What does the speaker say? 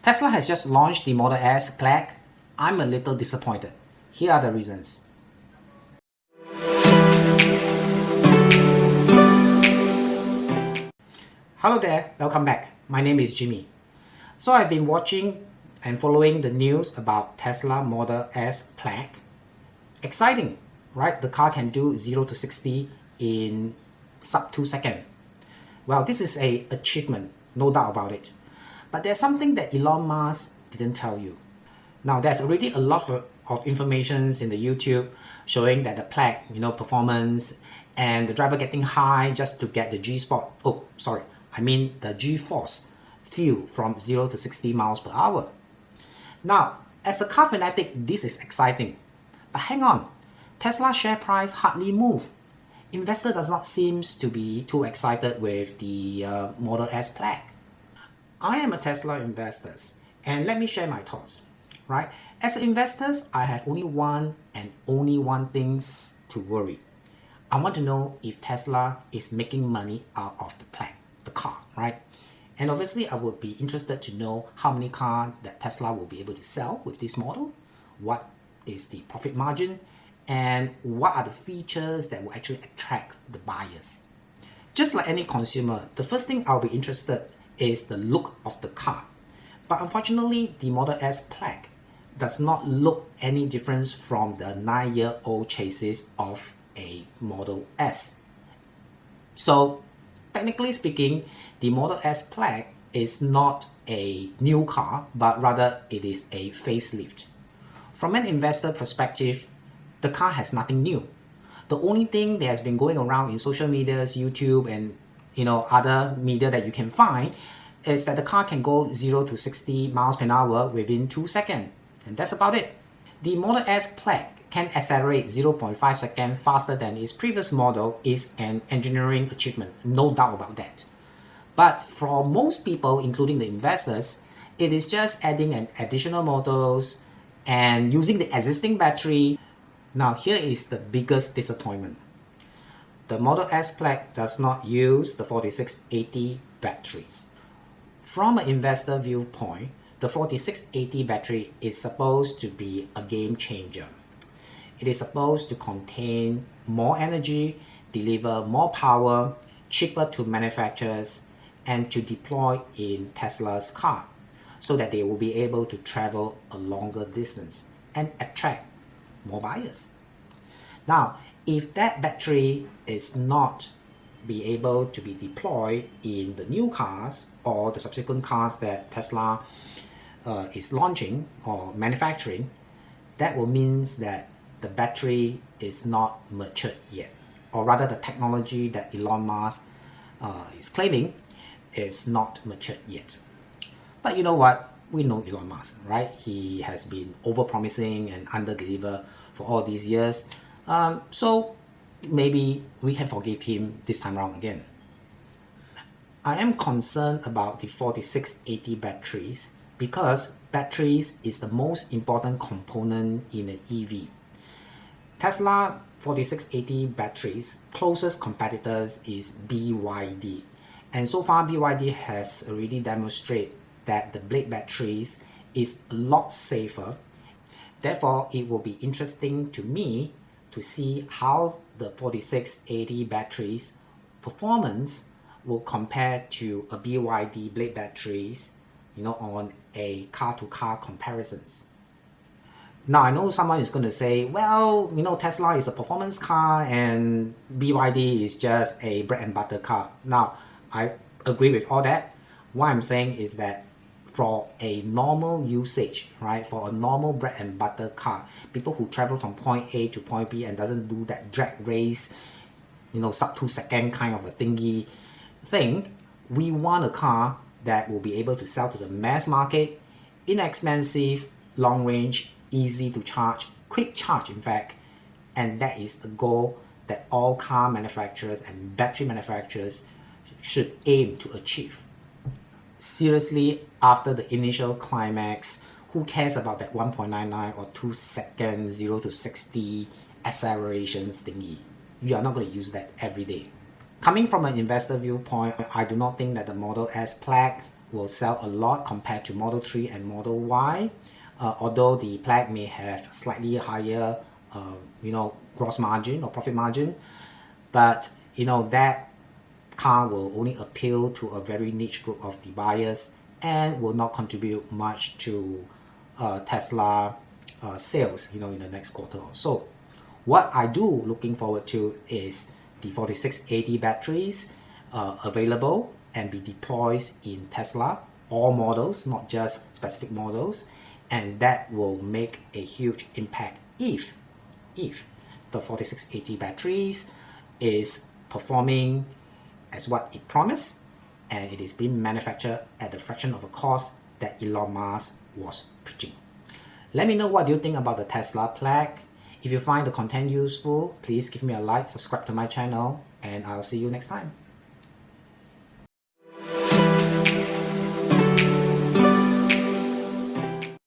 Tesla has just launched the Model S Plaid. I'm a little disappointed. Here are the reasons. Hello there, welcome back. My name is Jimmy. So I've been watching and following the news about Tesla Model S Plaid. Exciting, right? The car can do 0 to 60 in sub 2 seconds. Well, this is an achievement, no doubt about it. But there's something that Elon Musk didn't tell you. Now, there's already a lot of information in the YouTube showing that the Plaid, performance and the driver getting high just to get the G-spot. The G-force feel from 0 to 60 miles per hour. Now, as a car fanatic, this is exciting. But hang on, Tesla share price hardly moved. Investor does not seem to be too excited with the Model S Plaid. I am a Tesla investor, and let me share my thoughts. Right? As investors, I have only one thing to worry. I want to know if Tesla is making money out of the Plaid, the car, right? And obviously, I would be interested to know how many cars that Tesla will be able to sell with this model, what is the profit margin, and what are the features that will actually attract the buyers. Just like any consumer, the first thing I'll be interested is the look of the car. But unfortunately, the Model S Plaid does not look any different from the 9-year-old chassis of a Model S. So, technically speaking, the Model S Plaid is not a new car, but rather it is a facelift. From an investor perspective, the car has nothing new. The only thing that has been going around in social media, YouTube, and other media that you can find is that the car can go 0 to 60 miles per hour within 2 seconds. And that's about it. The Model S Plaid can accelerate 0.5 seconds faster than its previous model is an engineering achievement, no doubt about that. But for most people, including the investors, it is just adding an additional motors and using the existing battery. Now here is the biggest disappointment. The Model S Plaid does not use the 4680 batteries. From an investor viewpoint, the 4680 battery is supposed to be a game changer. It is supposed to contain more energy, deliver more power, cheaper to manufacturers, and to deploy in Tesla's car so that they will be able to travel a longer distance and attract more buyers. Now, if that battery is not be able to be deployed in the new cars or the subsequent cars that Tesla is launching or manufacturing, that will mean that the battery is not matured yet, or rather the technology that Elon Musk is claiming is not matured yet. But you know what? We know Elon Musk, right? He has been over-promising and under-deliver for all these years. So maybe we can forgive him this time around again. I am concerned about the 4680 batteries because batteries is the most important component in an EV. Tesla 4680 batteries closest competitors is BYD. And so far BYD has already demonstrated that the Blade batteries is a lot safer. Therefore, it will be interesting to me to see how the 4680 batteries performance will compare to a BYD Blade batteries, on a car-to-car comparisons. Now, I know someone is going to say, well, Tesla is a performance car and BYD is just a bread and butter car. Now, I agree with all that. What I'm saying is that for a normal usage, right, for a normal bread and butter car, people who travel from point A to point B and doesn't do that drag race, sub 2 second kind of a thing, we want a car that will be able to sell to the mass market, inexpensive, long range, easy to charge, quick charge in fact, and that is the goal that all car manufacturers and battery manufacturers should aim to achieve. Seriously, after the initial climax, who cares about that 1.99 or 2 second 0 to 60 acceleration thingy? You are not going to use that every day. Coming from an investor viewpoint, I do not think that the Model S Plaid will sell a lot compared to Model 3 and Model Y. Although the Plaid may have slightly higher, gross margin or profit margin, but that car will only appeal to a very niche group of the buyers and will not contribute much to Tesla sales, in the next quarter or so. What I do looking forward to is the 4680 batteries available and be deployed in Tesla, all models, not just specific models, and that will make a huge impact if the 4680 batteries is performing as what it promised and it is being manufactured at the fraction of a cost that Elon Musk was preaching. Let me know what you think about the Tesla Plaid. If you find the content useful, please give me a like, subscribe to my channel, and I'll see you next time.